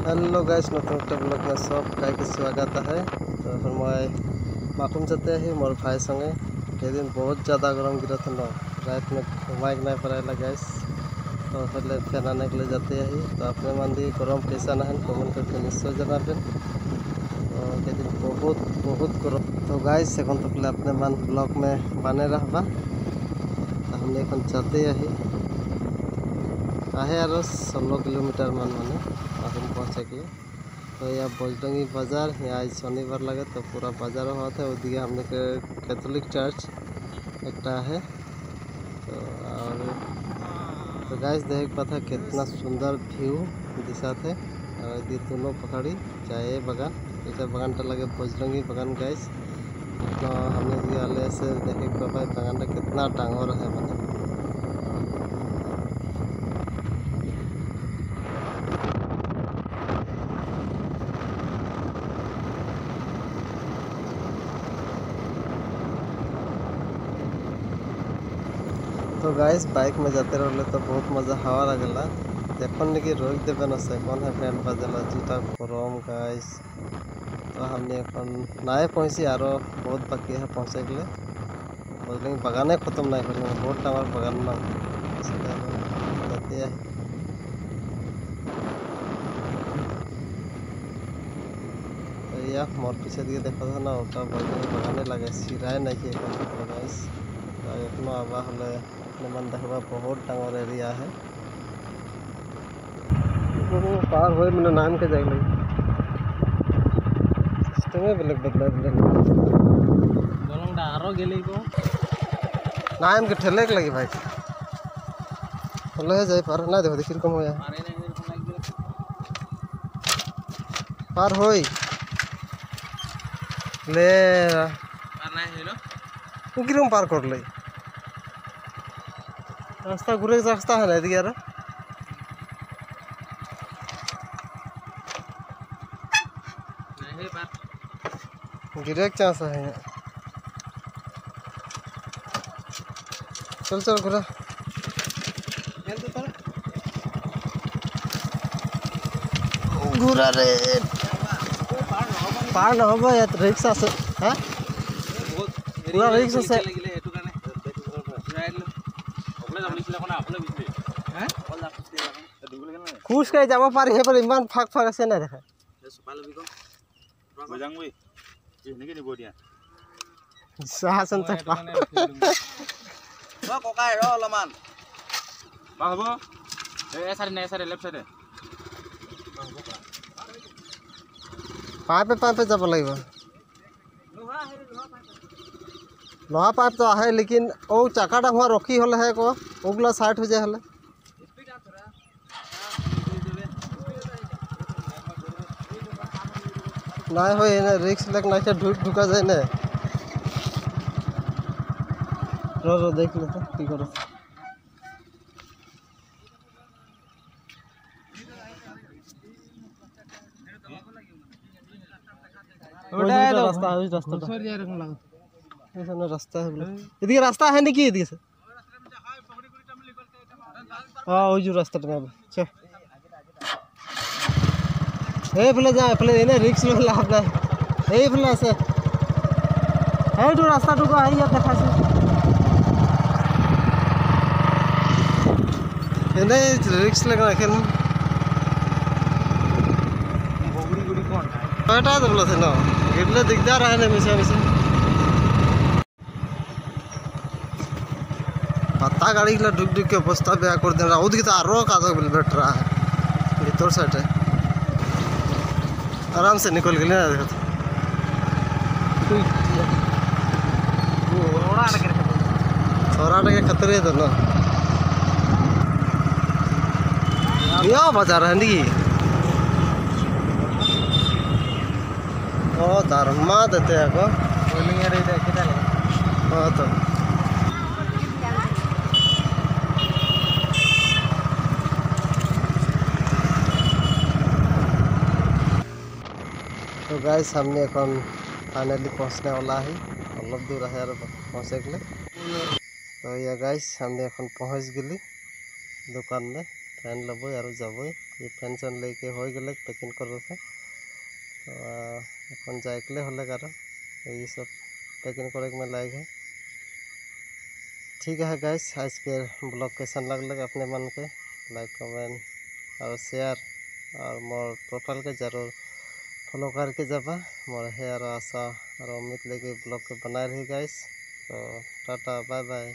Hello guys, नतुन blog में सब काय के स्वागत है। तो फिर मैं माकुम जाते ही मोर भाई संगे के दिन बहुत ज़्यादा गरम गिरा था ना, रात में घुमाए नहीं पड़ेगा गाइस। तो पहले फैन आने के लिए जाते ही। तो अपने मंदिर गरम कैसा ना है कमेंट करके निश्चय जनाबें। तो के दिन बहुत बहुत गरम। तो गाइस এখন तो पहले अपने मन ब्लॉग में बने रहबा। तो हमने এখন जाते ही आहे और 16 किलोमीटर मान माने माकुम पहुँचे के लिए। तो यह बजरंगी बाज़ार यहाँ आज शनिवार लगे तो पूरा बाज़ार हुआ था। उदिके हमने के कैथोलिक चर्च एक है। तो और तो गाइस देख पाता कितना सुंदर व्यू दिशा थे। और ये दोनों पकड़ी चाहे बगान इसे बगान लगे बजरंगी बगान गाइस। तो हमने आले से देखे पापा बगान कितना डांगर है माने। तो गाइस बाइक में जाते रहे तो बहुत मजा हवा लगला। देखन कि रोक देवे न से कौन है बैंड बजला जीटा गरम गाइस। तो हमने अपन नाए पहुँची और बहुत बाकी है पहुँचे के लिए। बोलेंगे बगाने खत्म नहीं करेंगे बहुत टावर बगान ना जाते हैं। तो यह मोर पीछे दिए देखा था ना उल्टा बगाने लगे सिराए नहीं है गाइस। तो एखनो आवा हले मन देखा बहुत डांगर एरिया है। पार हो मैंने नाम के जाए सिस्टम बेलेग बदला नाम के ठेले के लगी भाई बोले जाए पार ना देखो देखिए कम हो पार हो ले किरम पार कर ले रास्ता घूरे रास्ता है ना यार गिरे चांस है। चल चल घुरा घुरा रे पार ना हो या रिक्शा से हाँ पूरा रिक्शा से खुश के जाबा पार हे पर इमान फाक फाक से ना देखा साहसन से रो कोकाय रो लमान बा हबो ए सारे लेफ्ट साइड पाइप पे जब लगेगा लोहा पाइप तो है लेकिन वो चक्काटा हुआ रखी हल है को ओगला साइड हो जाए हले नहीं हो रिक्स लग नहीं ढुका जाए ना रो देख ले तो की करो रास्ता है इधर रास्ता है नहीं कि इधर से हाँ वो जो रास्ता चल ए फले जा फले इन्हें रिक्स लो लाभ ना ए फले से है जो रास्ता टुका है या देखा से इन्हें रिक्स लगा खेल बोगड़ी गुड़ी कौन बेटा तो बोला थे ना गिरले दिखदार है ना मिसे मिसे पत्ता गाड़ी के ढुक ढुक के अवस्था ब्याह कर देना उधर तो आरो का तो बैठ रहा है भीतर साइड है आराम से निकल गए ना देखो थोड़ा के खतरे तो ना क्या बाजार है नी ओ धर्मा देते हैं को हाँ तो गाइस हमने এখন फाइनली पहुँचने वाला है अलग दूर है और पहुँचे के लिए। तो या गाइस हमने এখন पहुँच गली दुकान में फैन लब और जब ये पेंशन लेके हो गए पैकिंग करते तो এখন যাইকলে হলে কারণ ये सब पैकिंग करे में लायक है। ठीक है गाइस, आज के ब्लॉग कैसा लगल अपने मन के लाइक कमेंट और शेयर और मोर प्रोफाइल के जरूर फॉलो करके जाबा। मोर है और आशा और उम्मीद लेके ब्लॉग के बनाए रही गाइस। तो टाटा बाय बाय।